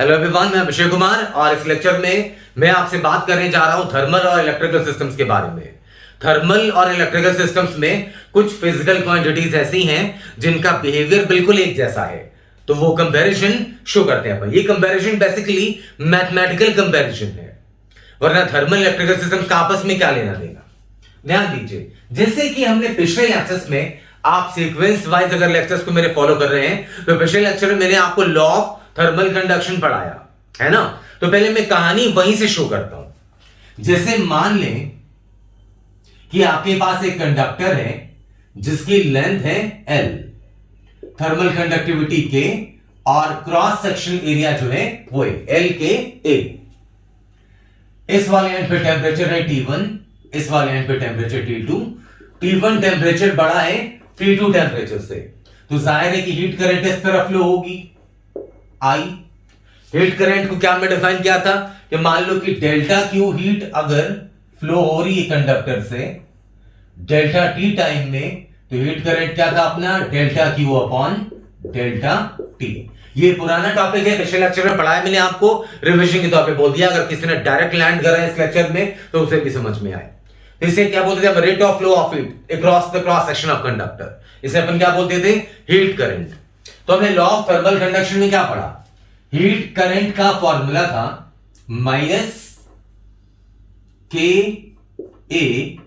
Hello everyone, मैं अभिषेक कुमार और इस लेक्चर में मैं आपसे बात करने जा रहा हूं थर्मल और इलेक्ट्रिकल सिस्टम्स के बारे में। थर्मल और इलेक्ट्रिकल सिस्टम्स में कुछ फिजिकल क्वांटिटीज ऐसी हैं जिनका बिहेवियर बिल्कुल एक जैसा है, तो वो कंपैरिजन शो करते हैं अपन। ये कंपैरिजन बेसिकली मैथमेटिकल कंपैरिजन है, वरना थर्मल इलेक्ट्रिकल सिस्टम्स का आपस में क्या लेना देना। ध्यान दीजिए, जैसे कि हमने पिछले लेक्चर्स में, आप सीक्वेंस वाइज अगर लेक्चर्स को मेरे फॉलो कर रहे हैं तो पिछले लेक्चर में मैंने आपको लॉ ऑफ थर्मल कंडक्शन पढ़ाया है ना। तो पहले मैं कहानी वहीं से शो करता हूं। जैसे मान लें कि आपके पास एक कंडक्टर है जिसकी लेंथ है L, थर्मल कंडक्टिविटी K और क्रॉस सेक्शन एरिया जो है वो है L के A। इस वाले एंड पे टेंपरेचर है T1, इस वाले एंड पे टेंपरेचर T2। T1 टेंपरेचर बड़ा है T2 टेंपरेचर से, तो जाहिर है कि हीट करंट इस तरफ फ्लो होगी I। हीट करंट को क्या मैं डिफाइन किया था कि मान लो कि डेल्टा क्यू हीट अगर फ्लो हो रही है कंडक्टर से डेल्टा टी टाइम में, तो हीट करंट क्या था अपना delta Q upon delta T. ये पुराना टॉपिक है, पिछले लेक्चर में पढ़ाया मैंने आपको, रिवीजन के तौर पे बोल दिया। अगर किसी ने डायरेक्ट लैंड करा है इस लेक्चर में तो उसे भी समझ में आए। तो इसे क्या बोलते थे, rate of flow of heat across the cross section of conductor, इसे अपन क्या बोलते थे, हीट करंट। तो हमने लॉ ऑफ थर्मल कंडक्शन में क्या पढ़ा, हीट करंट का फॉर्मूला था माइनस के ए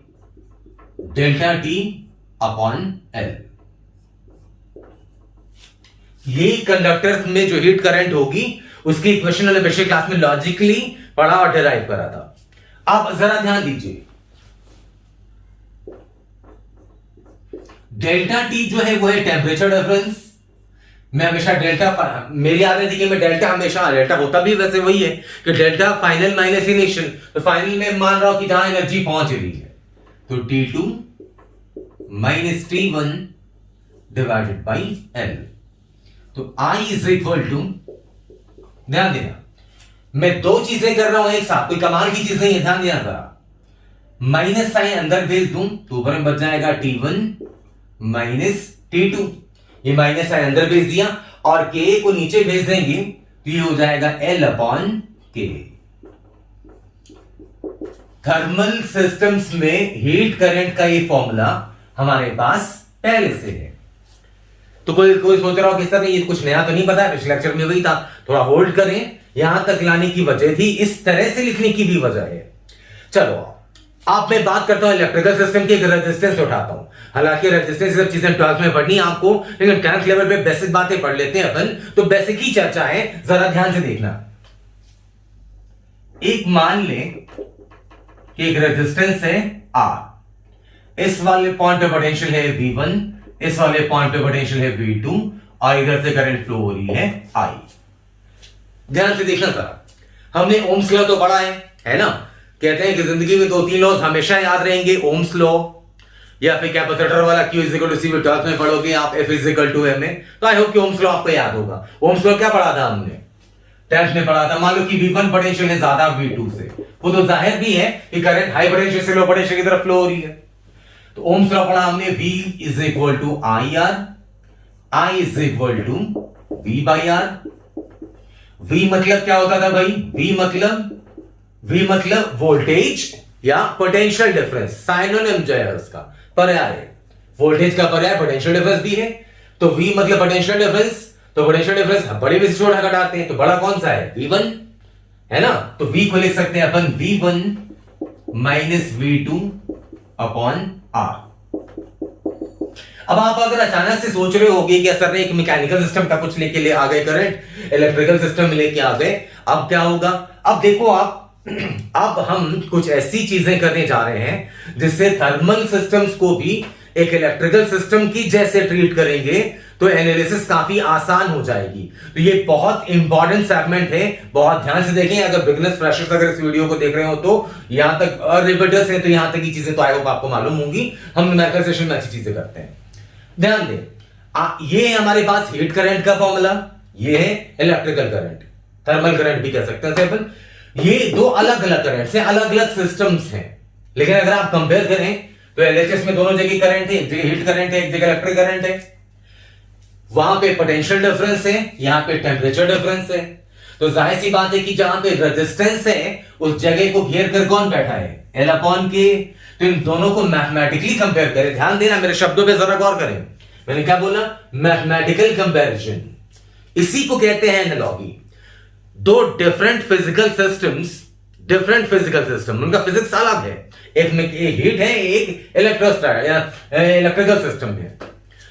डेल्टा टी अपॉन एल। ये कंडक्टर में जो हीट करंट होगी उसकी इक्वेशन हमने पिछले क्लास में लॉजिकली पढ़ा और डिराइव करा था। अब जरा ध्यान दीजिए, डेल्टा टी जो है वो है टेंपरेचर डिफरेंस। मैं हमेशा डेल्टा, मेरी आदत थी कि मैं डेल्टा हमेशा, डेल्टा होता भी वैसे वही है कि डेल्टा फाइनल माइनस इनिशियल, तो फाइनल में मान रहा हूं कि जहां एनर्जी पहुंच रही है तो T2 minus T1 divided by L। तो I इज इक्वल टू, ध्यान देना मैं दो चीजें कर रहा हूं एक साथ, कोई कमाल की चीज नहीं है, ध्यान देना जरा। माइनस साइन अंदर भेज दूं तो ऊपर में बच जाएगा T1 माइनस T2, ये माइनस साइन अंदर भेज दिया और K को नीचे भेज देंगे तो ये हो जाएगा L upon K। Thermal systems में हीट करंट का ये फॉर्मूला हमारे पास पहले से है। तो कोई सोच रहा हो कि सर ये कुछ नया तो नहीं पता है, पिछले लेक्चर में वही था, थोड़ा होल्ड करें। यहां तक लाने की वजह थी, इस तरह से लिखने की भी वजह है। चलो आप मैं बात करता हूं इलेक्ट्रिकल सिस्टम की, एक रेजिस्टेंस उठाता हूं। हालांकि रेजिस्टेंस सब चीजें 12th में पढ़नी है आपको, लेकिन 10th लेवल पे बेसिक बातें पढ़ लेते हैं अपन, तो बेसिक ही चर्चा है, जरा ध्यान से देखना। एक मान लें कि एक रेजिस्टेंस है R, इस वाले पॉइंट पे पोटेंशियल है V1, इस वाले पॉइंट पे पोटेंशियल है V2 और इधर से करंट फ्लो हो रही है I। ध्यान से देखना जरा, हमने ओम्स लॉ तो पढ़ा है ना। कहते हैं कि जिंदगी में 2-3 लॉज हमेशा याद रहेंगे, ओम्स लॉ या फिर कैपेसिटर वाला Q is equal to C, 12th में पढ़ोगे आप, F is equal to M में। तो आई होप कि ओम्स लॉ आपको याद होगा। ओम्स लॉ क्या पढ़ा था हमने, 10th में पढ़ा था। मान लो कि V1 पोटेंशियल है ज्यादा V2 से, वो तो जाहिर भी है कि करंट हाई पोटेंशियल से लो पोटेंशियल की तरफ फ्लो हो रही है। तो ओम्स लॉ पढ़ा हमने, V is equal to IR, I is equal to V by R। V मतलब क्या होता था भाई, V मतलब वोल्टेज या पोटेंशियल डिफरेंस, साइनोनिम जो है उसका पर्याय है। वोल्टेज का पर्याय पोटेंशियल डिफरेंस भी है, तो V मतलब पोटेंशियल डिफरेंस, तो पोटेंशियल डिफरेंस बड़े में से छोटा घटाते हैं, तो बड़ा कौन सा है, V1 है ना। तो V को लिख सकते हैं अपन V1 minus V2 upon R। अब आप अगर अचानक से सोच रहे होगे कि सर एक मैकेनिकल सिस्टम का कुछ लेके ले आ गए करंट, इलेक्ट्रिकल सिस्टम में लेके आ गए, अब क्या होगा। अब देखो आप, अब हम कुछ ऐसी चीजें करने जा रहे हैं जिससे थर्मल सिस्टम्स को भी एक इलेक्ट्रिकल सिस्टम की जैसे ट्रीट करेंगे, तो एनालिसिस काफी आसान हो जाएगी। तो ये बहुत इंपॉर्टेंट सेगमेंट है, बहुत ध्यान से देखें। अगर बिगिनर्स फ्रेशर्स अगर इस वीडियो को देख रहे हो तो यहां तक, और रिपीटर्स हैं तो यहां तक की चीजें तो आई होप आपको मालूम होंगी। हम न्यूमेरिकल सेशन में अच्छी चीजें करते हैं, ध्यान दें। ये है हमारे पास हीट करंट का फॉर्मूला, ये है इलेक्ट्रिकल करंट, थर्मल करंट भी कह सकते हैं अपन। ये दो अलग अलग करंट से अलग अलग सिस्टम्स हैं, लेकिन अगर आप कंपेयर करें तो एलएचएस में दोनों जगह करंट है, एक जगह हीट करंट है, एक जगह इलेक्ट्रिक करंट है। वहां पे पोटेंशियल डिफरेंस है, यहां पे टेम्परेचर डिफरेंस है। तो जाहिर सी बात है कि जहां पे रेजिस्टेंस है उस जगह को घेर कर कौन बैठा है, एल अपॉन के। तो इन दोनों को मैथमेटिकली कंपेयर करें, ध्यान देना मेरे शब्दों पे जरा गौर करें, मैंने क्या बोला, मैथमेटिकल कंपैरिजन, इसी को कहते हैं एनालॉजी। दो डिफरेंट फिजिकल सिस्टम, उनका फिजिक्स अलग है, एक में हीट है, एक इलेक्ट्रिकल सिस्टम है,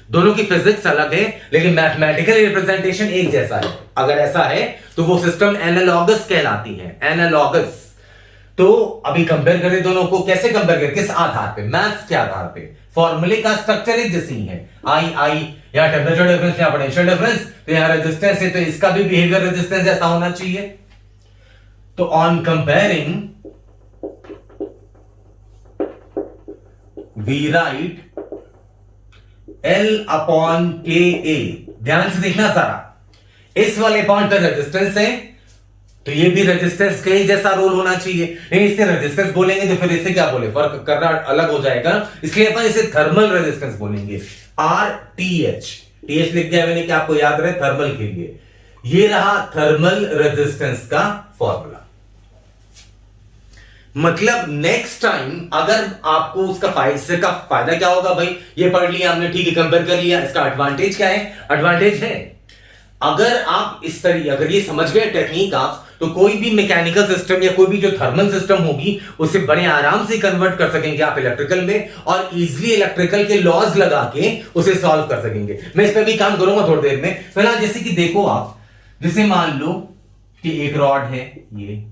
दोनों की फिजिक्स अलग है लेकिन मैथमेटिकल रिप्रेजेंटेशन एक जैसा है। अगर ऐसा है तो वो सिस्टम एनालॉगस कहलाती है, एनालॉगस। तो अभी कंपेयर करें दोनों को, कैसे कंपेयर करें, किस आधार पे, मैथ्स के आधार पे, फॉर्मूले का स्ट्रक्चर एक जैसी है, आई यहां टेम्परेचर डिफरेंस, यहां पोटेंशियल डिफरेंस, तो यहां रेजिस्टेंस है तो इसका भी बिहेवियर रेजिस्टेंस ऐसा होना चाहिए। तो on comparing we write L upon K A, ध्यान से देखना सारा, इस वाले पॉइंट पर रेजिस्टेंस है तो ये भी रेजिस्टेंस के ही जैसा रोल होना चाहिए, नहीं इससे रेजिस्टेंस बोलेंगे तो फिर इससे क्या बोले, फर्क करना अलग हो जाएगा, इसलिए अपन इसे थर्मल रेजिस्टेंस बोलेंगे, RTH, TH लिख दिया मैंने कि आपको याद रहे थर्मल के लिए। ये रहा थर्मल रेजिस्टेंस का फॉर्मूला। मतलब नेक्स्ट टाइम अगर आपको उसका फायदा क्या होगा, भाई ये पढ़ लिया हमने, ठीक है, कंपेयर कर लिया, इसका एडवांटेज क्या है, एडवांटेज है अगर आप इस तरह, अगर ये समझ गए टेक्निक आप, तो कोई भी मैकेनिकल सिस्टम या कोई भी जो थर्मल सिस्टम होगी उसे बड़े आराम से कन्वर्ट कर सकेंगे आप इलेक्ट्रिकल में, और इजीली इलेक्ट्रिकल के लॉज लगा के उसे सॉल्व कर सकेंगे। मैं इस पर भी काम करूंगा थोड़ी देर में। पहला जैसे कि देखो आप, जैसे मान लो कि एक रॉड है, ये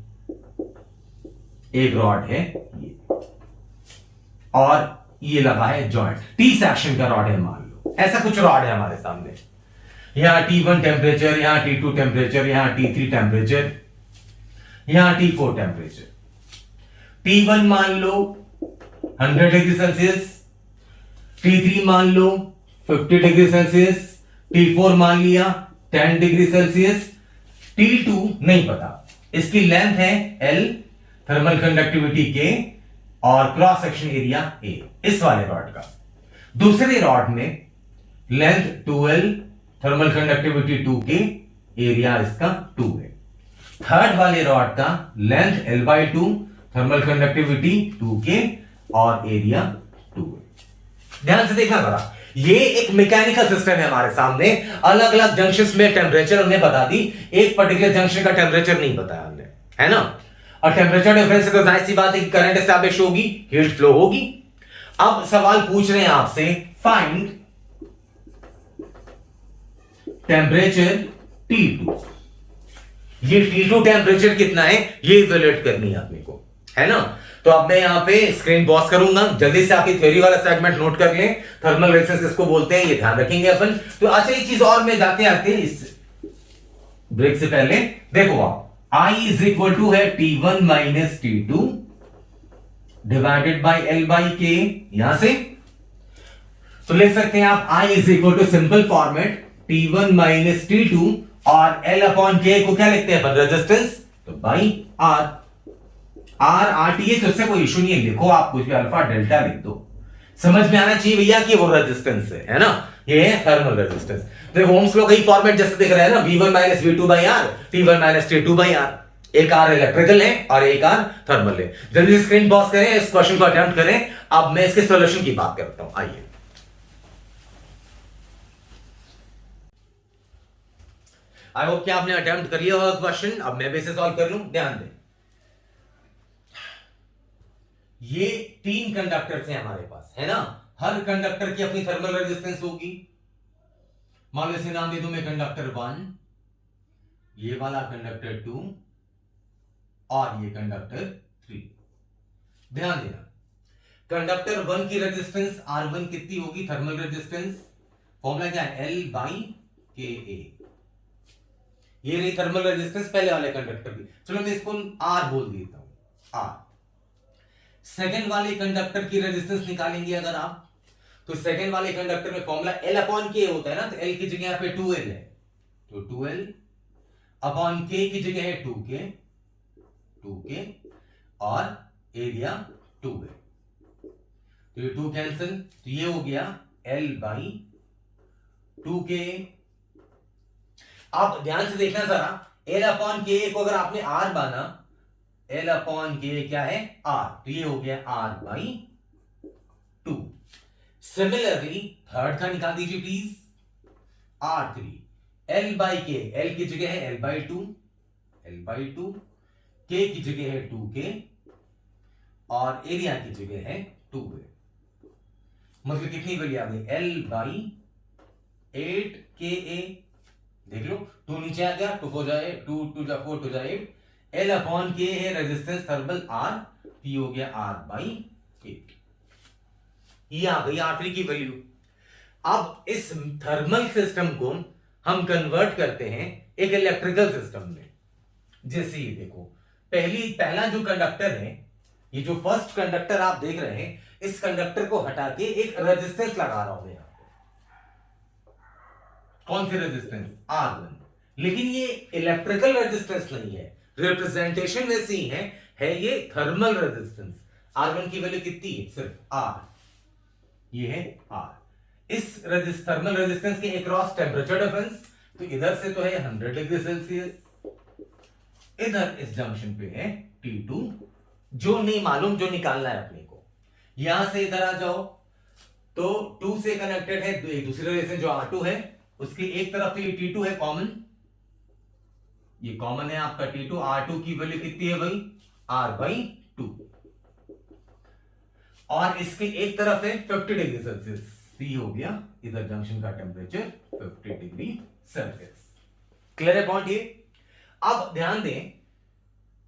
एक रॉड है ये, और ये लगा है जॉइंट, टी सेक्शन का रॉड है, मान लो ऐसा कुछ रॉड है हमारे सामने, यहां T1 टेम्परेचर, यहां T2 टेम्परेचर, यहां T3 टेम्परेचर, यहां T4 टेम्परेचर। T1 मान लो 100 डिग्री सेल्सियस, T3 मान लो 50 डिग्री सेल्सियस, T4 मान लिया 10 डिग्री सेल्सियस, T2 नहीं पता, इसकी लेंथ है L, थर्मल कंडक्टिविटी K, और क्रॉस सेक्शन एरिया A, इस वाले रॉड का। दूसरे रॉड में length 2L, thermal conductivity 2K, area इसका 2 है। थर्ड वाले रॉड का length L/2, thermal conductivity 2K, और एरिया 2 है। ध्यान से देखना जरा, ये एक मैकेनिकल सिस्टम है हमारे सामने, अलग अलग जंक्शंस में टेम्परेचर हमने बता दी, एक पर्टिकुलर जंक्शन का टेम्परेचर नहीं बताया हमने, है ना। और टेम्परेचर डिफरेंस से तो जाहिर सी बात है कि करंट एस्टैब्लिश होगी, हीट फ्लो होगी। अब सवाल पूछ रहे हैं आपसे, फाइंड टेम्परेचर T2, ये T2 टेम्परेचर कितना है ये इवैल्यूएट करनी है अपने को, है ना। तो अब मैं यहां पे स्क्रीन पॉज करूंगा, जल्दी से आपकी थ्योरी वाला सेगमेंट नोट कर लें, थर्मल रेजिस्टेंस इसको बोलते हैं, ये ध्यान रखेंगे अपन। तो अच्छा एक चीज और में जाते आते इस ब्रेक से पहले देखो आप, I इज इक्वल टू है T1 minus T2 divided by L/K, यहां से तो लिख सकते हैं आप I is equal to simple format T1 minus T2, और L अपॉन K को क्या लिखते हैं, रेजिस्टेंस, तो बाई R, RT, तो इससे कोई इशू नहीं है, लिखो आप कुछ भी, अल्फा डेल्टा लिख दो, समझ में आना चाहिए भैया कि वो रेजिस्टेंस है ना, ये है थर्मल रेजिस्टेंस। तो ओम्स लॉ का ही फॉर्मेट जैसे दिख रहा है ना, V1 minus V2 by R, T1 minus T2 by R, एक R इलेक्ट्रिकल है और एक R थर्मल है। जल्दी से स्क्रीन पॉज करें, इस क्वेश्चन को अटेम्प्ट करें। अब मैं इसके सॉल्यूशन की बात करता हूं, आइए। आई होप कि आपने अटेम्प्ट कर लिया होगा क्वेश्चन, अब मैं भी इसे सॉल्व कर लूं, ध्यान दें। ये 3 कंडक्टर्स हैं हमारे पास, है ना, हर कंडक्टर की अपनी थर्मल रेजिस्टेंस होगी। मान लो इसे नाम दे दूं मैं कंडक्टर 1, ये वाला कंडक्टर 2, और ये कंडक्टर 3। ध्यान देना, कंडक्टर 1 की रेजिस्टेंस R1 कितनी होगी, थर्मल रेजिस्टेंस, फॉर्मूला क्या है, L/KA। ये रही थर्मल रेजिस्टेंस पहले वाले कंडक्टर की, चलो मैं इसको R बोल देता हूं, R। सेकेंड वाले कंडक्टर की रेजिस्टेंस निकालेंगे अगर आप, तो सेकेंड वाले कंडक्टर में फॉर्मूला L अपॉन K होता है ना, तो L की जगह यहां पे 2L है, तो 2L अपॉन K की जगह है 2K, और एरिया 2 है, तो ये 2 कैंसिल, तो ये हो गया L/2K। अब ध्यान से देखना जरा, एल अपॉन के को अगर आपने आर माना, एल अपॉन के क्या है आर, तो ये हो गया आर बाई 2। सिमिलरली थर्ड का निकाल दीजिए प्लीज, R3 L बाई के, L की जगह है L by 2, L by 2, K की जगह है 2K और एरिया की जगह है 2A। मतलब कितनी वैल्यू आ गई, L बाई 8KA। देख लो 2 नीचे आ गया, 2 हो जाए 2 2 जा 4 2 जा 8, L अपॉन के है रेजिस्टेंस थर्मल R, P हो गया R बाई 8। ये आ गई R3 की वैल्यू। अब इस थर्मल सिस्टम को हम कन्वर्ट करते हैं एक इलेक्ट्रिकल सिस्टम में। जैसे ये देखो, पहला जो कंडक्टर है, ये जो फर्स्ट कंडक्टर आप देख रहे हैं, इस कंडक्टर को हटा के एक रेजिस्टेंस लगा रहा हूं यहां पे। कौन सी रेजिस्टेंस, R1। लेकिन ये इलेक्ट्रिकल रेजिस्टेंस नहीं है, रिप्रेजेंटेशन वैसी है ये थर्मल रेजिस्टेंस। R1 की वैल्यू कितनी है, सिर्फ R, ये है R। इस थर्मल रेजिस्टेंस के अक्रॉस टेंपरेचर डिफरेंस, तो इधर से तो है 100 डिग्री सेल्सियस, इधर इस जंक्शन पे है T2, जो नहीं मालूम, जो निकालना है अपने को। यहां से इधर आ जाओ तो 2 से कनेक्टेड है दूसरी रेजिस्टेंस जो R2 है, उसकी एक तरफ तो ये T2 है कॉमन, ये कॉमन है आपका T2। R2 की वैल्यू कितनी है भाई, R बाई 2, और इसके एक तरफ है 50 डिग्री सेल्सियस, T हो गया इधर जंक्शन का टेंपरेचर 50 डिग्री सेल्सियस। क्लियर है पॉइंट ये। अब ध्यान दें,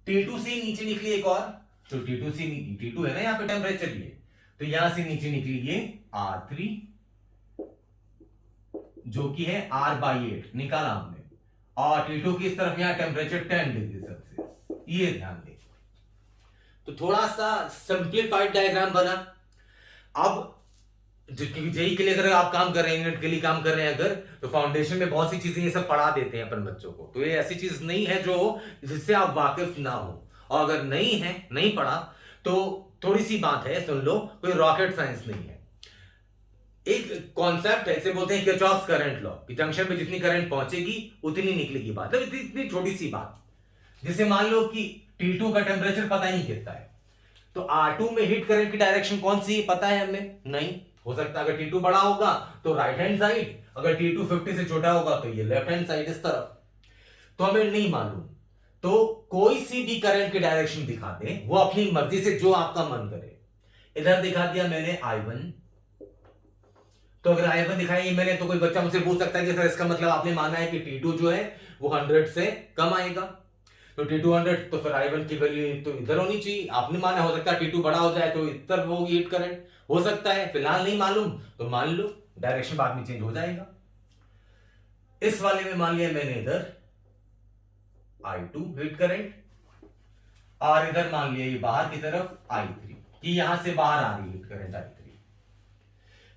T2 से नीचे निकली एक और, तो T2 है ना यहां पे टेंपरेचर ये, तो यहां से नीचे निकली ये R3 जो कि है R बाई 8 निकाला हमने, और T2 की इस तरफ यहां टेंपरेचर 10 डिग्री सेल्सियस, ये ध्यान दें। तो थोड़ा सा सिंप्लीफाइड डायग्राम बना। अब जेई के लिए अगर आप काम कर रहे हैं, यूनिट के लिए काम कर रहे हैं अगर, तो फाउंडेशन में बहुत सी चीजें ये सब पढ़ा देते हैं अपन बच्चों को, तो ये ऐसी चीज नहीं है जो जिससे आप वाकिफ ना हो, और अगर नहीं पढ़ा तो थोड़ी सी बात है, सुन लो, कोई रॉकेट साइंस नहीं है। एक कॉन्सेप्ट है, इसे बोलते हैं किरचॉफ्स करंट लॉ, कि जंक्शन में जितनी करंट पहुंचेगी उतनी निकलेगी बात, इतनी छोटी सी बात। जैसे मान लो कि T2 का टेंपरेचर पता ही कितना है, तो R2 में हीट करंट की डायरेक्शन कौन सी है पता है हमें, नहीं हो सकता। अगर T2 बड़ा होगा तो राइट हैंड साइड, अगर T2 50 से छोटा होगा तो ये लेफ्ट हैंड साइड इस तरफ, तो हमें नहीं मालूम। तो कोई सी भी करंट की डायरेक्शन दिखा दे, वो अपनी मर्जी से जो आपका मन करे। इधर दिखा दिया मैंने I1, तो अगर I1 दिखाई मैंने, तो कोई बच्चा मुझसे पूछ सकता है कि सर इसका मतलब आपने माना है कि T2 जो है वो 100 से कम आएगा, तो T2 100, तो फिर I1 की वैल्यू तो इधर होनी चाहिए, आपने माना। हो सकता है T2 बड़ा हो जाए तो इधर वो हीट करंट हो सकता है, फिलहाल नहीं मालूम तो मान लो डायरेक्शन बाद में चेंज हो जाएगा। इस वाले में मान लिया मैंने इधर I2 हीट करंट, और इधर मान लिया ये बाहर की तरफ I3, कि यहां से बाहर आ रही हीट करंट I3।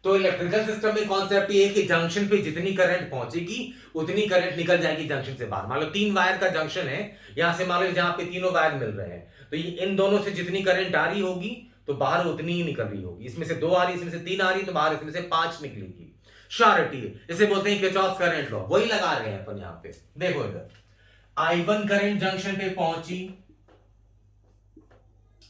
तो इलेक्ट्रिकल सिस्टम में कॉन्सेप्ट ये है कि जंक्शन पे जितनी करंट पहुंचेगी उतनी करंट निकल जाएगी जंक्शन से बाहर। मान लो 3 वायर का जंक्शन है, यहां से मान लो जहां पे तीनों वायर मिल रहे हैं, तो ये इन दोनों से जितनी करंट आ रही होगी तो बाहर उतनी ही निकल रही होगी। इसमें से 2 आ रही, इसमें से 3 आ रही, तो बाहर इसमें से 5 निकलेगी। श्योरिटी है, इसे बोलते हैं किरचॉफ्स करंट लॉ, वही लगा रहे हैं अपन यहां पे। देखो इधर I1 करंट जंक्शन पे पहुंची,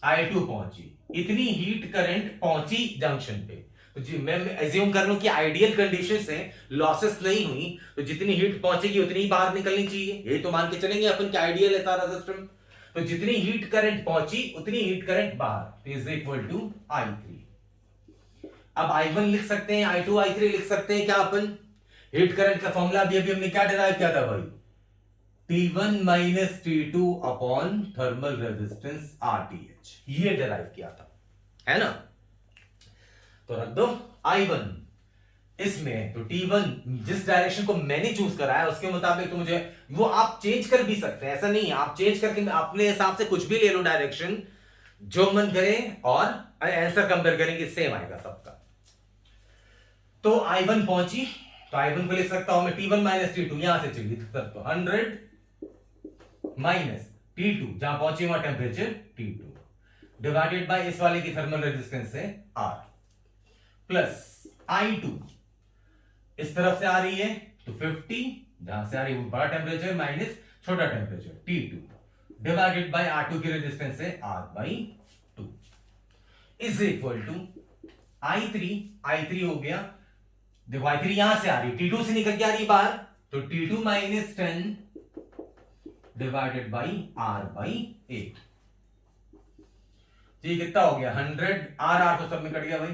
I2 पहुंची, इतनी हीट करंट पहुंची जंक्शन पे। तो जी मैं एज्यूम कर लूं कि आइडियल कंडीशन से लॉसेस नहीं हुई, तो जितनी हीट पहुंचेगी उतनी ही बाहर निकलनी चाहिए, यही तो मान के चलेंगे अपन कि आइडियल है सारा सिस्टम। तो जितनी हीट करंट पहुंची उतनी हीट करंट बाहर, इज इक्वल टू I3। अब I1 लिख सकते हैं, I2 I3 लिख सकते हैं क्या अपन। हीट करंट का फॉर्मूला अभी हमने क्या डिराइव किया था भाई, T1 minus T2 upon thermal resistance RTH, ये डिराइव किया था, है ना। तो रख दो I1 इसमें, तो T1 जिस डायरेक्शन को मैंने चूज करा है उसके मुताबिक, तो मुझे वो आप चेंज कर भी सकते हैं, ऐसा नहीं है, आप चेंज करके अपने हिसाब से कुछ भी ले लो डायरेक्शन, जो मन करे, और आंसर कंपेयर करेंगे सेम आएगा सबका। तो I1 पहुंची, तो I1 को लिख सकता हूं मैं T1 माइनस T2, यहां से चलिए तो 100 माइनस T2, जहां पहुंची वहां टेंपरेचर T2, डिवाइडेड बाय इस वाले की थर्मल रेजिस्टेंस है R, प्लस I2 इस तरफ से आ रही है तो 50, जहां से आ रही है वो बड़ा टेंपरेचर, माइनस छोटा temperature T2 divided by R2 की रेजिस्टेंस है R/2 is equal to I3 हो गया, देखो I3 यहां से आ रही, T2 से निकल के आ रही बाहर, तो T2 minus 10 divided by R/8। ठीक, कितना हो गया 100, R तो सब में कट गया भाई,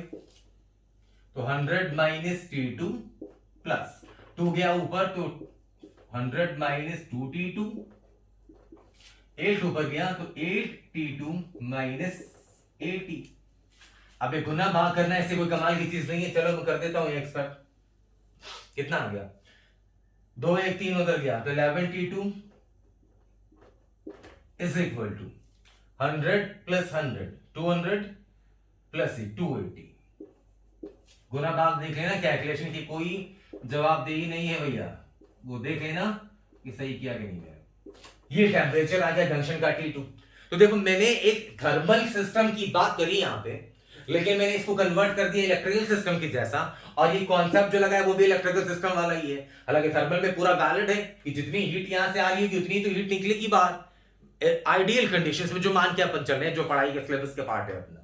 तो 100 माइनस T2 प्लस 2 गया ऊपर, तो 100 माइनस 2T2, 8 ऊपर गया तो 8T2 माइनस 80। अब गुना भाग करना ऐसे कोई कमाल की चीज नहीं है, चलो मैं कर देता हूं एक्सपर्ट। कितना आ गया, 2 1 3 उधर गया, तो 11T2 is equal to 100 plus 100 200 plus 280। गुना भाग देख लेना, कैलकुलेशन की कोई जवाबदेही नहीं है भैया, वो देख लेना कि सही किया कि नहीं किया। ये टेम्परेचर आ गया जंक्शन का T2। तो देखो मैंने एक थर्मल सिस्टम की बात करी यहां पे, लेकिन मैंने इसको कन्वर्ट कर दिया इलेक्ट्रिकल सिस्टम की जैसा, और ये कॉन्सेप्ट जो लगा है वो भी इलेक्ट्रिकल सिस्टम वाला ही है। हालांकि थर्मल में पूरा वैलिड है कि जितनी हीट यहां से आ रही है उतनी तो हीट निकलेगी बाहर, आइडियल कंडीशंस में, जो मान के अपन चल रहे हैं, जो पढ़ाई के सिलेबस के पार्ट है अपना।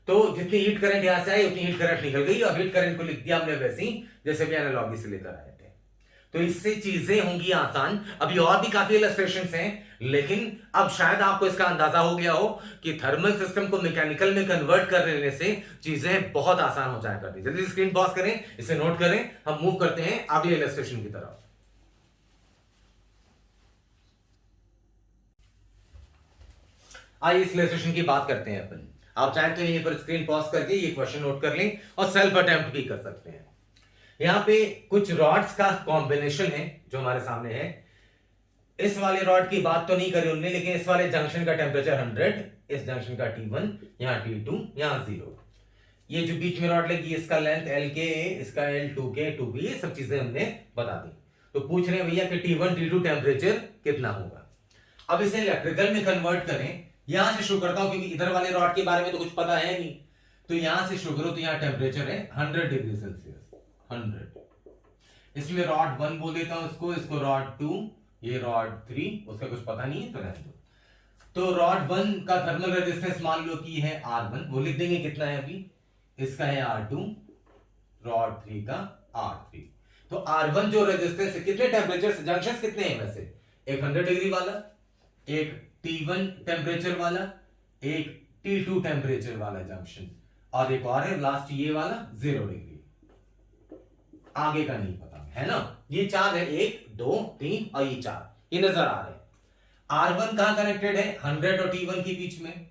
तो जितनी हीट करंट यहां से आई उतनी हीट करंट निकल गई, और हीट करंट को लिख दिया हमने वैसी जैसे भी एनालॉजी से लेकर आए थे। तो इससे चीजें होंगी आसान। अभी और भी काफी इलस्ट्रेशंस हैं, लेकिन अब शायद आपको इसका अंदाजा हो गया हो कि थर्मल सिस्टम को मैकेनिकल में कन्वर्ट कर लेने से चीजें बहुत आसान हो जाया करती। जल्दी स्क्रीन पॉज करें, इसे नोट करें, हम मूव करते हैं अगले इलस्ट्रेशन की तरफ। आइए इस इलस्ट्रेशन की बात करते हैं अपन। आप चाहें तो यहीं पर स्क्रीन पॉज करके ये क्वेश्चन नोट कर लें और सेल्फ अटेम्प्ट भी कर सकते हैं। यहां पे कुछ रॉड्स का कॉम्बिनेशन है जो हमारे सामने है। इस वाले रॉड की बात तो नहीं करी उन्होंने, लेकिन इस वाले जंक्शन का टेम्परेचर 100, इस जंक्शन का T1, यहां T2, यहां 0। ये जो बीच में रॉड लगी इसका लेंथ LK, इसका L2K 2B, ये सब चीजें हमने बता दी। तो पूछ रहे हैं भैया कि T1 T2 टेम्परेचर कितना होगा। अब इसे इलेक्ट्रिकल में कन्वर्ट करें। यहां से शुरू करता हूं क्योंकि इधर वाले रॉड के बारे में तो कुछ पता है नहीं। तो यहां से शुरू करो, तो यहां टेम्परेचर है 100 डिग्री सेल्सियस, 100। इसमें रॉड 1 बोल देता हूं इसको रॉड 2, ये रॉड 3, उसका कुछ पता नहीं है तो रहने दो। तो रॉड 1 का थर्मल रेजिस्टेंस मान लो कि है R1, वो लिख देंगे कितना है अभी, इसका है R2, रॉड 3 का R3। तो R1 जो रेजिस्टेंस है, कितने टेम्परेचर जंक्शंस कितने हैं वैसे, एक 100 डिग्री वाला, एक T1 टेम्परेचर वाला, एक T2 टेम्परेचर वाला जंक्शन, और एक और है लास्ट ये वाला 0 डिग्री। आगे का नहीं पता है ना। ये 4 है, 1 2 3 और ये 4, ये नजर आ रहे हैं। R1 कहां कनेक्टेड है, 100 और T1 के बीच में,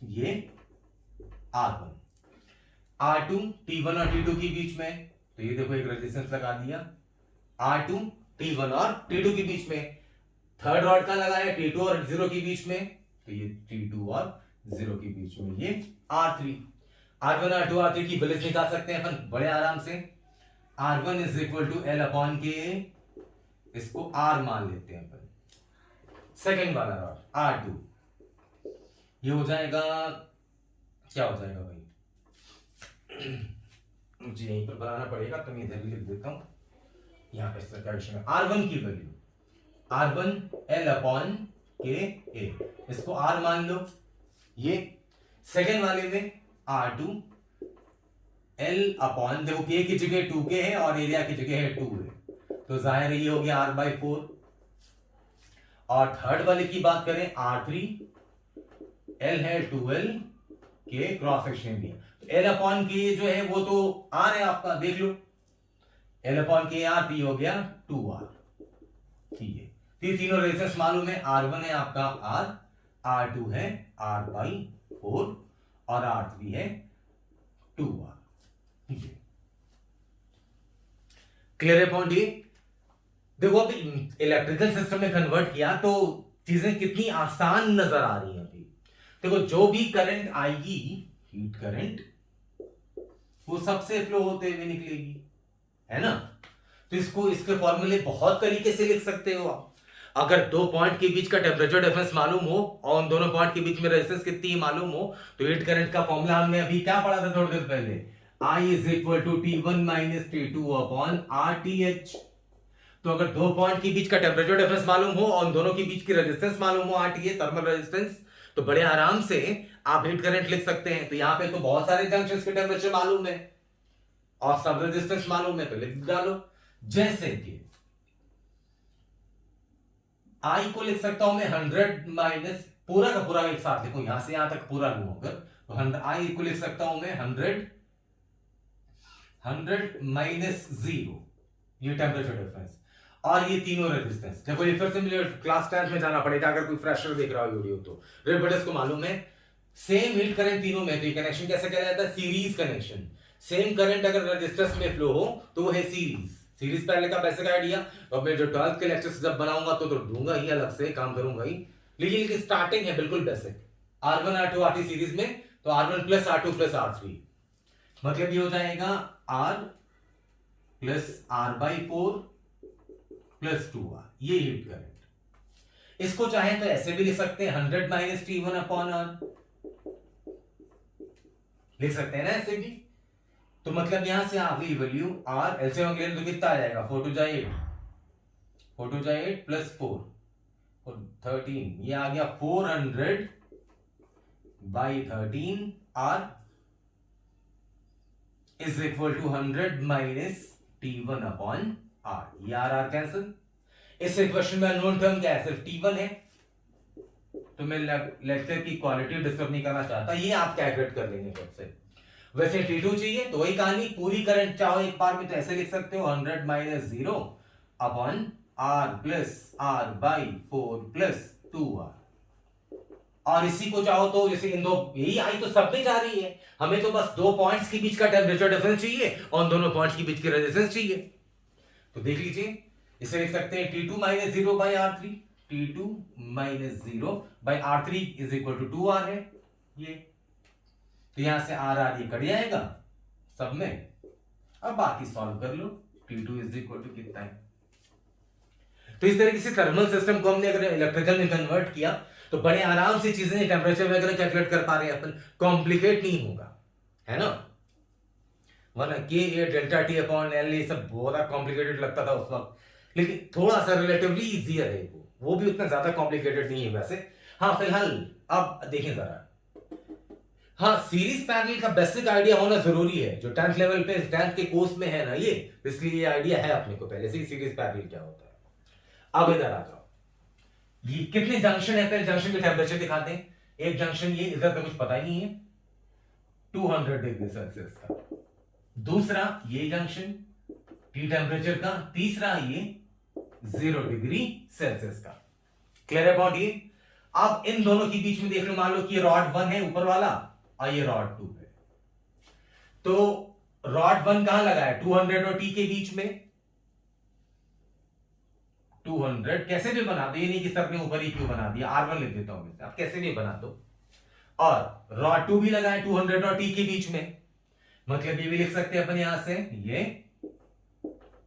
ये R1। R2 T1 और T2 के बीच में, तो ये देखो एक रेजिस्टेंस लगा दिया, R2 T1 और T2 के बीच में। थर्ड रॉड का लगाया T2 और 0 के बीच में, तो ये T2 और 0 के बीच में ये R3। R1 R2 R3 की वैल्यूज निकाल सकते हैं अपन बड़े आराम से। R1 is equal to L upon K, इसको R मान लेते हैं अपन। सेकेंड वाला रॉड R2, ये हो जाएगा, क्या हो जाएगा भाई, मुझे यहीं पर बनाना पड़ेगा तो मैं इधर भी लिख देता हूं। यहां पे R1 की value, R1 L upon K ए, इसको R मान लो। ये सेकेंड वाले में R2 L अपॉन, देखो K की जगह 2K है और एरिया की जगह है 2 है, तो जाहिर है ये हो गया R/4। और थर्ड वाले की बात करें R3, L है 2L, K क्रॉस सेक्शन भी है, तो L अपॉन K जो है वो तो R है आपका, देख लो L अपॉन K R, तो हो गया 2R। ठीक है, तो तीनों रेजिस्टेंस मालूम है, R1 है आपका R, R2 है R/4 और R3 है 2R। ठीक है, क्लियर है पॉइंट ये। देखो अभी इलेक्ट्रिकल सिस्टम में कन्वर्ट किया तो चीजें कितनी आसान नजर आ रही हैं। अभी देखो जो भी करंट आएगी, हीट करंट, वो सबसे फ्लो होते हुए निकलेगी, है ना। तो इसको, इसके फॉर्मूले बहुत तरीके से लिख सकते हो आप। अगर दो पॉइंट के बीच का टेम्परेचर डिफरेंस मालूम हो और उन दोनों पॉइंट के बीच में रेजिस्टेंस कितनी मालूम हो, तो हीट करंट का फॉर्मूला हमने अभी क्या पढ़ा था थोड़ी देर पहले, I is equal to T1 minus T2 upon RTH। तो अगर दो पॉइंट के बीच का टेम्परेचर डिफरेंस मालूम हो और उन दोनों के बीच की रेजिस्टेंस मालूम हो, RTA थर्मल रेजिस्टेंस, तो बड़े आराम से आप हीट करंट लिख सकते हैं। तो यहां पे तो बहुत सारे जंक्शंस के टेम्परेचर मालूम है और सब रेजिस्टेंस मालूम है, तो लिख डालो। जैसे कि आई को लिख सकता हूं मैं 100 माइनस, पूरा का पूरा एक साथ लिखूं, यहां से यहां तक पूरा लू अगर, तो आई को लिख सकता हूं मैं 100 माइनस 0, ये टेम्परेचर डिफरेंस और ये तीनों रेजिस्टेंस। देखो ये फिर से मुझे क्लास 10 में जाना पड़ेगा अगर कोई फ्रेशर देख रहा हो वीडियो तो। रेडबर्डस को मालूम है सेम हीट करंट तीनों में, तो ये कनेक्शन कैसे किया जाता है? Series connection. सेम करंट अगर रेजिस्टेंस में फ्लो हो तो वो है सीरीज पहले का बेसिक आइडिया। अब मैं जो 12th के लेक्चर्स जब बनाऊंगा तो दूंगा ही, अलग से काम करूंगा ही, लेकिन स्टार्टिंग है बिल्कुल basic. R1 R2 R3 series में, तो R1 plus R2 plus R3, मतलब ये हो जाएगा R plus R/4 plus 2R, ये हीट करंट। इसको चाहे तो ऐसे भी लिख सकते हैं 100 माइनस T1 अपॉन R, लिख सकते हैं ना ऐसे भी। तो मतलब यहां से आ गई वैल्यू R, एलसीएम ले तो कितना आ जाएगा? 4 2 जा 8, 4 2 जा 8 प्लस 4 और 13, ये आ गया 400 by 13 R is equal to 100 minus T1 upon R। ये R कैंसिल। इस इक्वेशन में अननोन टर्म क्या है? सिर्फ T1 है, तो मैं लेक्चर की क्वालिटी डिस्टर्ब नहीं करना चाहता, ये आप कैलकुलेट कर लेंगे खुद से। वैसे T2 चाहिए तो वही कहानी, पूरी करंट चाहो एक बार में तो ऐसे लिख सकते हो 100 minus 0 upon R plus R/4 plus 2R। और इसी को चाहो तो जैसे इन दो, यही आई तो सब में जा रही है, हमें तो बस दो पॉइंट्स के बीच का टेम्परेचर डिफरेंस चाहिए और दोनों पॉइंट्स के बीच की रेजिस्टेंस चाहिए। तो देख लीजिए, इसे लिख सकते हैं T2 minus 0 by R3, T2 minus 0 by R3 is equal to 2R है ये। तो यहां से R ये कट जाएगा सब में, अब बाकी सॉल्व कर लो। T2 इज इक्वल टू कितना है? तो इस तरीके से थर्मल सिस्टम को हमने अगर इलेक्ट्रिकल में कन्वर्ट किया तो बड़े आराम से चीजें टेम्परेचर वगैरह कैलकुलेट कर पा रहे हैं अपन, कॉम्प्लिकेट नहीं होगा, है ना। वरना K delta T upon L ये सब बहुत कॉम्प्लिकेटेड लगता था उस वक्त, लेकिन थोड़ा सा रिलेटिवली इजियर है वो भी उतना ज्यादा कॉम्प्लिकेटेड नहीं है वैसे। हाँ फिलहाल अब देखें जरा, हाँ सीरीज पैरेलल का बेसिक आइडिया होना जरूरी है, जो 10th लेवल पे 10th के कोर्स में है ना ये, इसलिए ये आइडिया है अपने को पहले से ही सीरीज पैरेलल क्या होता है। अब इधर आ जाओ, ये कितने जंक्शन है, पहले जंक्शन के टेम्परेचर दिखाते हैं। एक जंक्शन ये इधर तो कुछ पता ही नहीं है 200 डिग्री सेल्सियस का, दूसरा ये जंक्शन टी टेम्परेचर का, तीसरा ये 0 डिग्री सेल्सियस का। क्लियर है अबाउट ये? अब इन दोनों के बीच में देख लो, मान लो कि रॉड 1 है ऊपर वाला और ये रॉड 2 है, तो रॉड 1 कहां लगा है? 200 और टी के बीच में। 200 कैसे भी बना दो, ये नहीं कि सर ने ऊपर ही क्यों बना दिया, R1 लिख देता हूं मैं, आप कैसे भी बना दो। और रॉड 2 भी लगा है 200 और टी के बीच में, मतलब ये भी लिख सकते हैं अपन यहां से, ये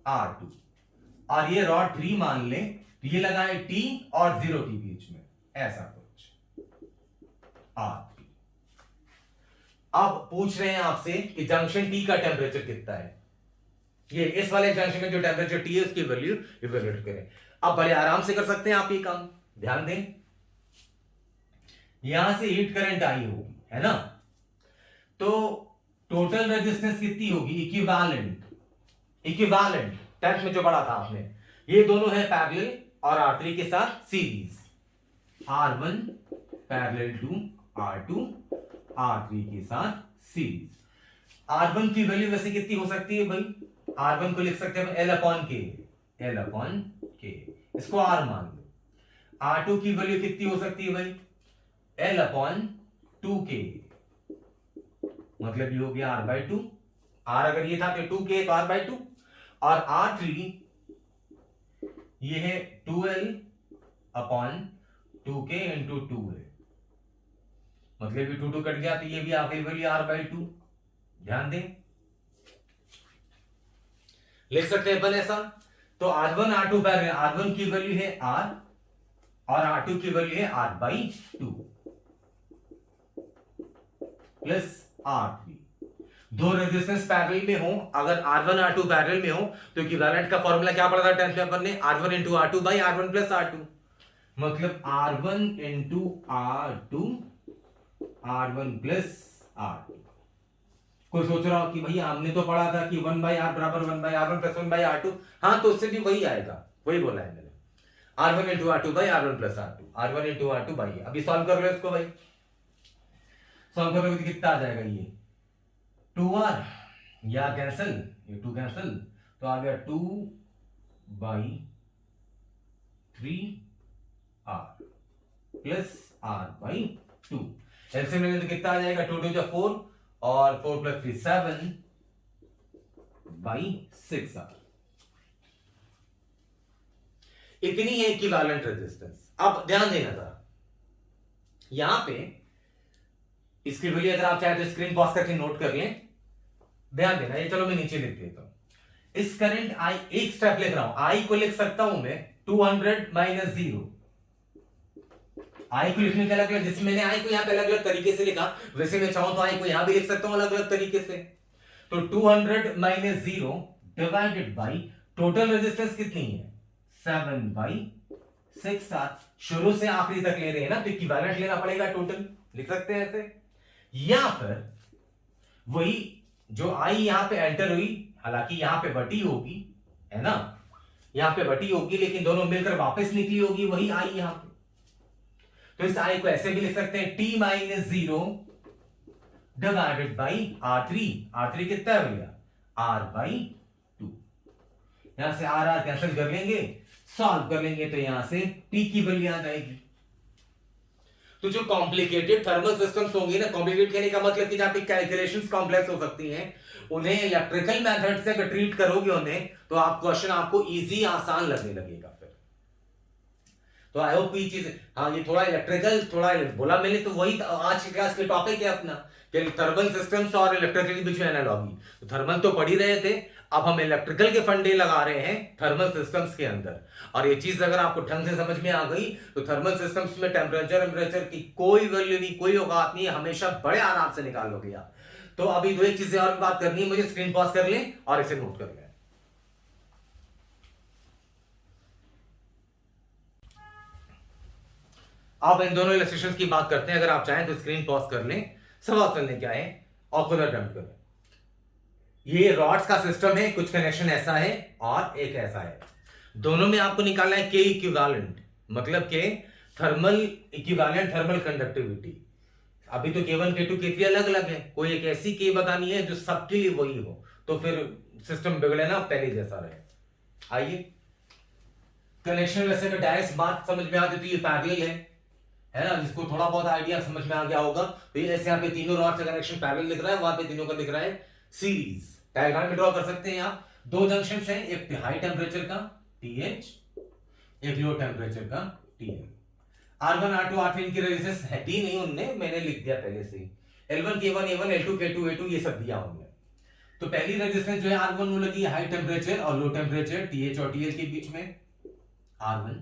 R2 और ये रॉड 3 मान ले, ये लगा है T और 0 के बीच में, ऐसा कुछ R3। अब पूछ रहे हैं आपसे कि जंक्शन T का टेम्परेचर कितना है, ये इस वाले जंक्शन का जो टेम्परेचर T है उसकी वैल्यू इवैल्यूएट करें। अब बड़े आराम से कर सकते हैं आप ये काम, ध्यान दें। यहां से हीट करंट आई होगी, है ना, तो टोटल रेजिस्टेंस कितनी होगी? इक्विवेलेंट 10th में जो पढ़ा था आपने, ये दोनों है पैरेलल और R3 के साथ series, R1 parallel to R2, R3 के साथ सीरीज। R1 की वैल्यू वैसे कितनी हो सकती है भाई? R1 को लिख सकते हैं L अपॉन K, इसको R मान लो। R2 की वैल्यू कितनी हो सकती है भाई? L अपॉन 2K, मतलब ये हो गया R/2। R अगर ये था तो 2K तो R/2, और R3 ये है 2L अपॉन 2K इंटू 2 है, मतलब ये 2 कट गया तो ये भी आ गई वैल्यू R/2। ध्यान दें, लिख सकते हैं अपन ऐसा। तो R1 R2 पैरेलल, R1 की वैल्यू है R और R2 की वैल्यू है R/2 प्लस R3। दो रेजिस्टेंस पैरेलल में हो, अगर R1 R2 पैरेलल में हो तो इक्विवेलेंट का फॉर्मूला क्या पढ़ा था 10th में अपन ने, R1 into R2 by R1 plus R2, मतलब R1 into R2 R1 plus R2। कोई सोच रहा हो कि भैया हमने तो पढ़ा था कि 1 बाई R बराबर 1 by R1 plus 1 by R2, हाँ तो उससे भी वही आएगा, वही बोला है मैंने, R1 into R2 by R1 plus R2, R1 into R2 by, अभी सॉल्व कर लो इसको भाई, सॉल्व करोगे तो कितना आ जाएगा, ये 2R या कैंसिल, ये 2 कैंसिल, तो आ गया 2 by 3R plus R by 2, LCM लेंगे तो कितना आ जाएगा, 2 2 4 और 4 प्लस 3 7 बाई 6R। इतनी है इक्विवेलेंट रेजिस्टेंस। अब ध्यान देना था यहां पे, इसके लिए अगर आप चाहे तो स्क्रीन पॉज करके नोट कर लें, ध्यान देना, ये चलो मैं नीचे लिख देता हूं। इस करंट I एक स्टेप लिख रहा हूं, I को लिख सकता हूं मैं 200 माइनस 0, I को लिखने का अलग अलग, जिसमें मैंने I को यहां पे अलग अलग तरीके से लिखा, वैसे मैं चाहूं तो I को यहां भी लिख सकता हूं अलग अलग तरीके से। तो 200 minus 0 divided by total resistance कितनी है 7 बाई 6R, शुरू से आखिरी तक ले रहे हैं ना तो इक्विवेलेंट लेना पड़ेगा, टोटल लिख सकते हैं ऐसे, या फिर वही जो I यहां पे एंटर हुई, हालांकि यहां पे बटी होगी है ना, यहां पे बटी होगी लेकिन दोनों मिलकर वापस निकली होगी वही I यहां पे, तो इस I को ऐसे भी लिख सकते हैं t minus 0 divided by R3, R3 कितना है भैया R बाई 2, यहां से R कैंसिल कर लेंगे, सॉल्व कर लेंगे तो यहां से t की वैल्यू आ जाएगी। तो जो कॉम्प्लिकेटेड थर्मल सिस्टम्स होंगे ना, कॉम्प्लिकेट कहने का मतलब कि जहां पे कैलकुलेशंस कॉम्प्लेक्स हो सकती हैं, उन्हें इलेक्ट्रिकल मेथड से अगर ट्रीट करोगे उन्हें, तो आप क्वेश्चन आपको इजी आसान लगने लगेगा फिर। तो आई होप ये चीज, हाँ ये थोड़ा इलेक्ट्रिकल थोड़ा बोला मैंने, तो वही आज की क्लास के टॉपिक है अपना कि थर्मल सिस्टम्स और इलेक्ट्रिकल के बीच में एनालॉजी। तो थर्मल तो पढ़ ही रहे थे, अब हम इलेक्ट्रिकल के फंडे लगा रहे हैं थर्मल सिस्टम्स के अंदर। और ये चीज अगर आपको ढंग से समझ में आ गई तो थर्मल सिस्टम्स में टेम्परेचर की कोई वैल्यू नहीं, कोई औकात नहीं, हमेशा बड़े आराम से निकाल लोगे आप। तो अभी दो एक चीजें और बात करनी है मुझे, स्क्रीन पॉज कर लें और इसे नोट कर लें। आप इन दोनों इलस्ट्रेशंस की बात करते हैं, अगर आप चाहें तो स्क्रीन पॉज कर लें, सब ऑप्शन लेके आए और खुद अटेम्प्ट करें। ये रॉड्स का सिस्टम है, कुछ कनेक्शन ऐसा है और एक ऐसा है, दोनों में आपको निकालना है के इक्विवेलेंट, मतलब के थर्मल इक्विवेलेंट थर्मल कंडक्टिविटी। अभी तो K1 K2 K3 अलग अलग है, कोई एक ऐसी K बतानी है जो सबके लिए वही हो, तो फिर सिस्टम बिगड़े ना पहले जैसा रहे। आइए कनेक्शन वैसे तो डायरेक्ट बात समझ में आती, तो ये पैरेलल है ना, जिसको थोड़ा बहुत आइडिया समझ में आ गया होगा। तो ये ऐसे यहाँ पे तीनों रॉड से कनेक्शन पैरेलल लिख रहा है, वहां पे तीनों का लिख रहा है सीरीज। डायग्राम में ड्रॉ कर सकते हैं आप, दो जंक्शंस हैं, एक हाई टेम्परेचर का TH, एक लो टेम्परेचर का TL। R1 R2 R3 इनकी रेजिस्टेंस है दी नहीं उनने, मैंने लिख दिया पहले से, L1 K1 A1 L2 K2 A2 ये सब दिया उन्होंने। तो पहली रेजिस्टेंस जो है R1 वो लगी हाई टेम्परेचर और लो टेम्परेचर TH और TL के बीच में R1।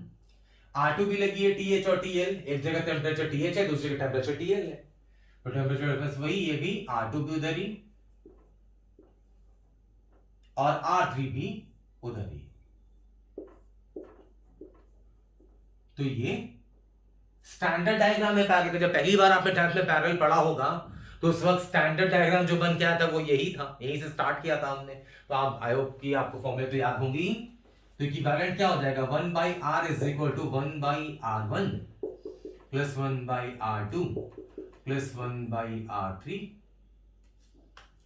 R2 भी लगी है TH और TL, एक जगह टेम्परेचर TH है, दूसरी जगह टेम्परेचर TL है, तो टेम्परेचर रेफरेंस वही, ये भी R2 भी उधर ही और R3 भी उधर ही। तो ये स्टैंडर्ड डायग्राम है पैरेलल का। जब पहली बार आपने 10th में पैरेलल पढ़ा होगा तो उस वक्त स्टैंडर्ड डायग्राम जो बन के आया था वो यही था, यही से स्टार्ट किया था हमने। तो आप आई होप कि आपको फॉर्मूले तो याद होंगी। तो इक्विवेलेंट क्या हो जाएगा, 1 by R is equal to 1 by R1 plus 1 by R2 plus 1 by R3,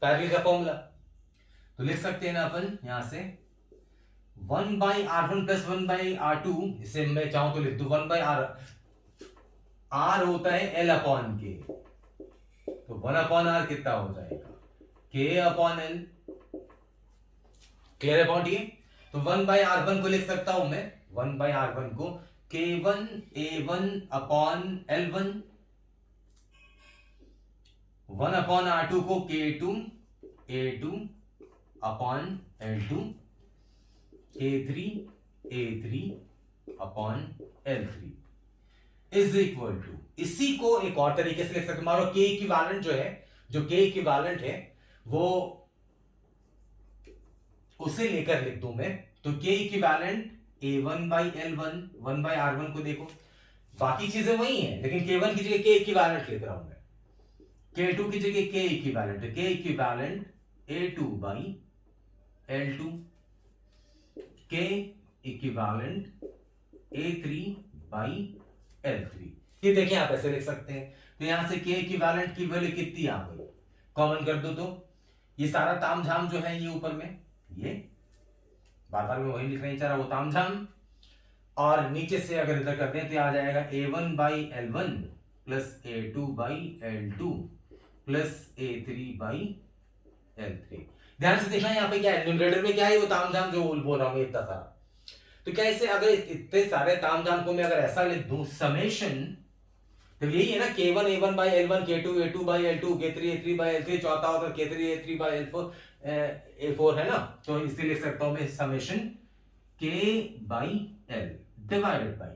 parallel का फॉर्मूला। तो लिख सकते हैं ना अपन यहां से 1 by R1 plus 1 by R2, इसे मैं चाहूं तो लिख दूं 1 बाई R होता है L अपॉन K, तो 1 अपॉन R कितना हो जाएगा K upon L। Clear upon ये, तो 1 बाई R1 को लिख सकता हूं मैं 1 बाई R1 को K1 A1 upon L1, 1 upon R2 को K2 A2 upon L2, K3 A3 upon L3 is equal to, इसी को एक और तरीके से लिख सकते हैं, मानो K इक्विवेलेंट जो है, जो K इक्विवेलेंट है वो उसे लेकर लिख दूं मैं, तो के इक्विवेलेंट A1/L1 1/R1 को देखो, बाकी चीजें वही हैं, लेकिन K1 की जगह के इक्विवेलेंट लिख रहा हूं मैं, K2 की जगह के इक्विवेलेंट, के इक्विवेलेंट A2/L2, के इक्विवेलेंट A3/L3। ये देखिए आप ऐसे लिख सकते हैं। तो यहां से के इक्विवेलेंट की वैल्यू कितनी आ गई, कॉमन कर दो, तो ये सारा तामझाम जो है ये ऊपर में, ये बार बार मैं वही लिखना ही चाह रहा, वो तामझाम, और नीचे से अगर इधर करते हैं तो आ जाएगा A1/L1 plus A2/L2 plus A3/L3। ध्यान से देखना यहाँ पे क्या है, न्यूमरेटर में क्या है, वो तामझाम जो बोल रहा हूँ इतना सारा। तो क्या इसे अगर इतने सारे तामझाम को मैं अगर ऐसा लिख दूं समेशन, तो यही है ना, K1 A1/L1, K2 A2/L2, K3 A3/L3, चौथा होगा K3 A3/L4 A4 है ना, तो इसे लिख सकता हूं मैं समेशन K/L डिवाइडेड बाई,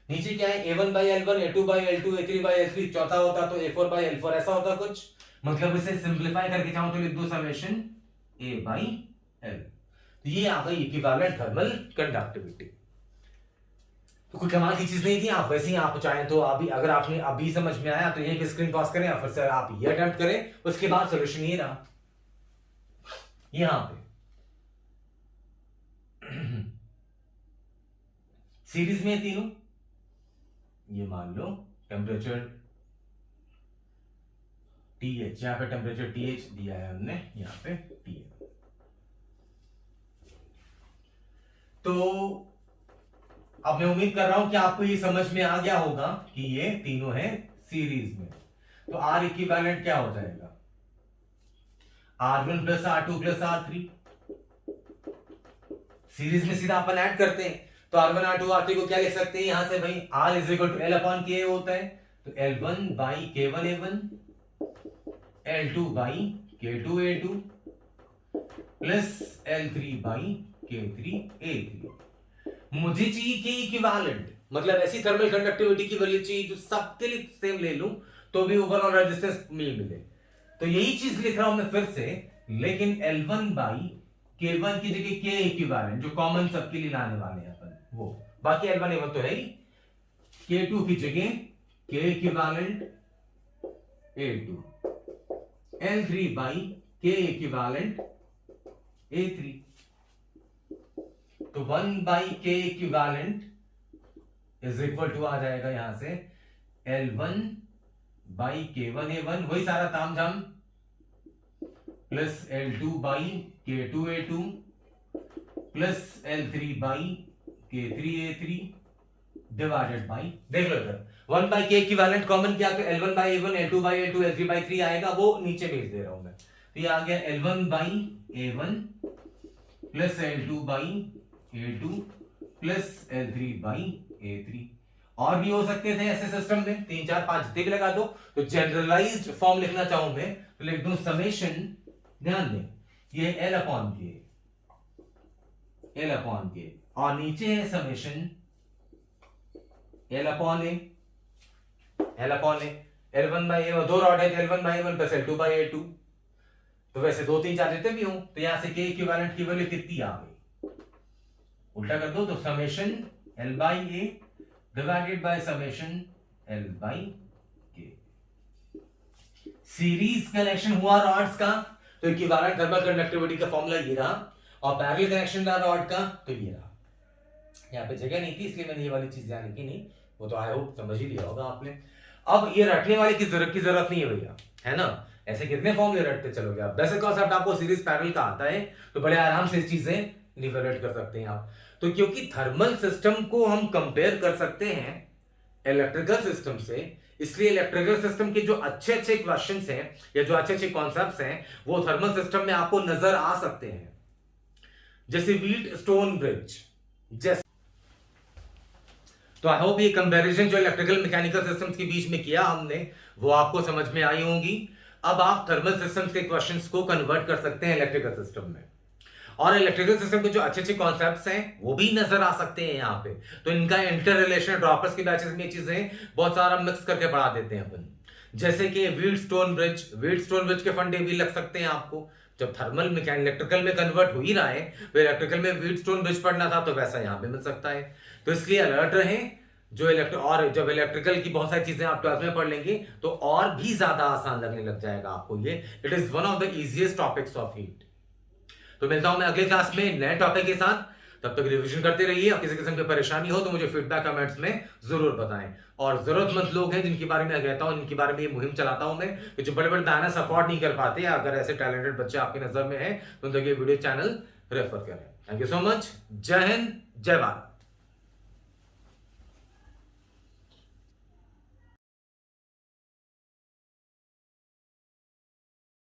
नीचे क्या है A1/L1, A2/L2, A3/L3, चौथा होता तो A4/L4, ऐसा होता कुछ, मतलब इसे सिंपलीफाई करके चाहूं तो लिख दो समेशन A/L। तो ये आ गई इक्विवेलेंट थर्मल कंडक्टिविटी। तो कोई कमाल की चीज नहीं थी, आप वैसे ही आप चाहें तो अभी, अगर आपने अभी समझ में आया तो यहीं पे स्क्रीन पॉज करें, फिर से आप ये अटेम्प्ट करें, उसके बाद सॉल्यूशन ये रहा यहां पे। सीरीज में तीनों, ये मान लो टेम्परेचर TH, यहां पे टेम्परेचर TH दिया है हमने, यहां पे TH। तो अब मैं उम्मीद कर रहा हूं कि आपको ये समझ में आ गया होगा कि ये तीनों हैं सीरीज में। तो R इक्विवेलेंट क्या हो जाएगा, R1 plus R2 plus R3। Series में सीधा अपन ऐड करते हैं, तो R1 R2 R3 को क्या लिख सकते हैं यहां से भाई, R is equal to L/K होता है, तो L1/K1A1 L2/K2A2 प्लस L3/K3A3। मुझे चाहिए के इक्विवेलेंट, मतलब ऐसी थर्मल कंडक्टिविटी की वैल्यू चाहिए जो सबके लिए सेम ले लूं तो भी ओवरऑल रेजिस्टेंस मिले। तो यही चीज लिख रहा हूं मैं फिर से, लेकिन L1/K1 की जगह के इक्विवेलेंट, जो कॉमन सबके लिए लाने वाले हैं अपन, वो बाकी L1 A1 तो है ही, K2 की जगह के equivalent A2, L3/K equivalent A3। तो 1/K equivalent is equal to आ जाएगा यहां से L1/K1A1, वही सारा तामझाम, plus L2/K2A2 plus L3/K3A3 divided by, देख लो इधर 1/K इक्विवेलेंट कॉमन किया तो L1/A1 L2/A2 L3/3 आएगा, वो नीचे भेज दे रहा हूं मैं। तो ये आ गया L1/A1 plus L2/A2 plus L3/A3। और भी हो सकते थे ऐसे सिस्टम में, 3 4 5 जितने भी लगा दो। तो जनरलाइज्ड फॉर्म लिखना चाहूं मैं तो लिख दूं समेशन, ध्यान दें ये L/K, और नीचे है समेशन L/A, L1/A1, दो रॉड है L1/A1 प्लस L2/A2। तो वैसे 2 3 4 देते भी हूं, तो यहां से के इक्विवेलेंट की वैल्यू कितनी आ गई, उल्टा कर दो तो summation L/A divided by summation L/K। Series connection हुआ रॉड्स का तो इक्विवेलेंट थर्मल कंडक्टिविटी का फॉर्मूला ये रहा, और पैरेलल कनेक्शन रहा रॉड का तो ये रहा। यहाँ पे जगह नहीं थी इसलिए मैंने ये वाली चीज ध्यान लिखी नहीं, वो तो आई होप समझ ही लिया होगा आपने। अब ये रटने वाले की जरूरत नहीं है भैया, है ना, ऐसे कितने फॉर्मूले रटते चलोगे आप। वैसे कॉन्सेप्ट आपको सीरीज पैरेलल का आता है तो बड़े आराम से चीजें रिलेट कर सकते हैं आप। तो क्योंकि थर्मल सिस्टम को हम कंपेयर कर सकते हैं इलेक्ट्रिकल सिस्टम से, इसलिए इलेक्ट्रिकल सिस्टम के जो अच्छे अच्छे क्वेश्चंस हैं या जो अच्छे अच्छे कॉन्सेप्ट्स हैं वो थर्मल सिस्टम में आपको नजर आ सकते हैं, जैसे व्हीट स्टोन ब्रिज जैसे। तो आई होप ये कंपैरिजन जो इलेक्ट्रिकल मैकेनिकल सिस्टम्स के बीच में किया हमने वो आपको समझ में आई होंगी। अब आप थर्मल सिस्टम्स के क्वेश्चंस को कन्वर्ट कर सकते हैं इलेक्ट्रिकल सिस्टम में, और इलेक्ट्रिकल सिस्टम के जो अच्छे अच्छे कॉन्सेप्ट्स हैं वो भी नजर आ सकते हैं यहाँ पे। तो इनका इंटर रिलेशन ड्रॉपर्स के बैचेस में चीजें बहुत सारा मिक्स करके पढ़ा देते हैं अपन। जैसे कि व्हीटस्टोन ब्रिज के फंडे भी लग सकते हैं आपको। जब थर्मल में क्या इलेक्ट्रिकल में कन्वर्ट हो ही रहा है, तो इलेक्ट्रिकल में व्हीटस्टोन ब्रिज पढ़ना था, तो वैसा यहां पे मिल सकता है। तो इसलिए अलर्ट रहें। और जब इलेक्ट्रिकल की बहुत सारी चीजें आप 12th में पढ़ लेंगे तो और भी ज्यादा आसान लगने लग जाएगा आपको ये। It is one of the easiest topics of heat. तो मिलता हूं मैं अगले क्लास में नए टॉपिक के साथ। तब तक रिवीजन करते रहिए, और किसी किस्म की परेशानी हो तो मुझे फीडबैक कमेंट्स में जरूर बताएं। और जरूरतमंद लोग हैं जिनके बारे में कहता हूं, इनके बारे में ये मुहिम चलाता हूं मैं, कि जो बड़े बड़े दायना अफोर्ड नहीं कर पाते, अगर ऐसे टैलेंटेड बच्चे आपकी नजर में हैं तो उनके वीडियो चैनल रेफर करें। Thank you so much. जय हिंद, जय भारत।